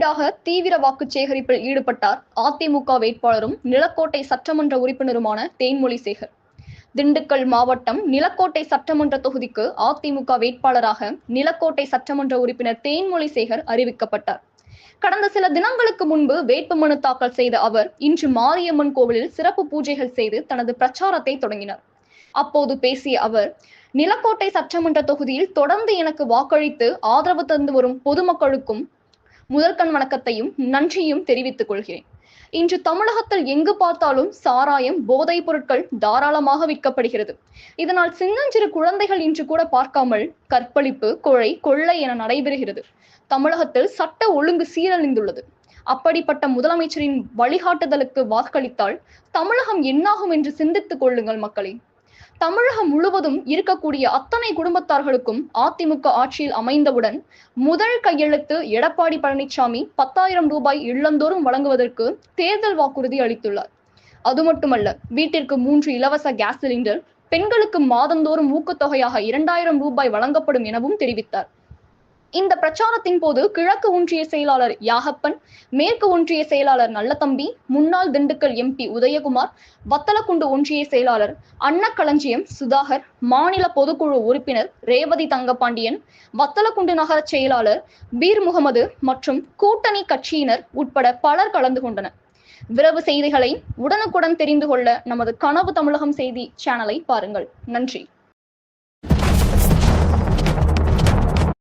வீடாக தீவிர வாக்கு சேகரிப்பில் ஈடுபட்டார் அதிமுக வேட்பாளரும் நிலக்கோட்டை சட்டமன்ற உறுப்பினருமான தேன்மொழி சேகர். திண்டுக்கல் மாவட்டம் நிலக்கோட்டை சட்டமன்ற தொகுதிக்கு அதிமுக வேட்பாளராக நிலக்கோட்டை சட்டமன்ற உறுப்பினர் தேன்மொழி சேகர் அறிவிக்கப்பட்டார். கடந்த சில தினங்களுக்கு முன்பு வேட்புமனு தாக்கல் செய்த அவர் இன்று மாரியம்மன் கோவிலில் சிறப்பு பூஜைகள் செய்து தனது பிரச்சாரத்தை தொடங்கினார். அப்போது பேசிய அவர், நிலக்கோட்டை சட்டமன்ற தொகுதியில் தொடர்ந்து எனக்கு வாக்களித்து ஆதரவு தந்து வரும் பொதுமக்களுக்கும் முதற்கண் வணக்கத்தையும் நன்றியும் தெரிவித்துக் கொள்கிறேன். இன்று தமிழகத்தில் எங்கு பார்த்தாலும் சாராயம், போதைப் பொருட்கள் தாராளமாக விற்கப்படுகிறது. இதனால் சின்னஞ்சிறு குழந்தைகள் இன்று கூட பார்க்காமல் கற்பழிப்பு, கொலை, கொள்ளை என நடைபெறுகிறது. தமிழகத்தில் சட்ட ஒழுங்கு சீரழிந்துள்ளது. அப்படிப்பட்ட முதலமைச்சரின் வழிகாட்டுதலுக்கு வாக்களித்தால் தமிழகம் என்னாகும் என்று சிந்தித்துக் கொள்ளுங்கள் மக்களே. தமிழகம் முழுவதும் இருக்கக்கூடிய அத்தனை குடும்பத்தார்களுக்கும் அதிமுக ஆட்சியில் அமைந்தவுடன் முதல் கையெழுத்து எடப்பாடி பழனிசாமி 10,000 ரூபாய் இல்லந்தோறும் வழங்குவதற்கு தேர்தல் வாக்குறுதி அளித்துள்ளார். அது மட்டுமல்ல, வீட்டிற்கு 3 இலவச கேஸ் சிலிண்டர், பெண்களுக்கு மாதந்தோறும் ஊக்கத்தொகையாக 2,000 ரூபாய் வழங்கப்படும் எனவும் தெரிவித்தார். இந்த பிரச்சாரத்தின் போது கிழக்கு ஒன்றிய செயலாளர் யாகப்பன், மேற்கு ஒன்றிய செயலாளர் நல்லதம்பி, முன்னாள் திண்டுக்கல் எம்பி உதயகுமார், வத்தலக்குண்டு ஒன்றிய செயலாளர் அன்னக்களஞ்சியம் சுதாகர், மாநில பொதுக்குழு உறுப்பினர் ரேவதி தங்கபாண்டியன், வத்தலக்குண்டு நகர செயலாளர் பீர் முகமது மற்றும் கூட்டணி கட்சியினர் உட்பட பலர் கலந்து கொண்டனர். விரைவு செய்திகளை உடனுக்குடன் தெரிந்து கொள்ள நமது கனவு தமிழகம் செய்தி சேனலை பாருங்கள். நன்றி.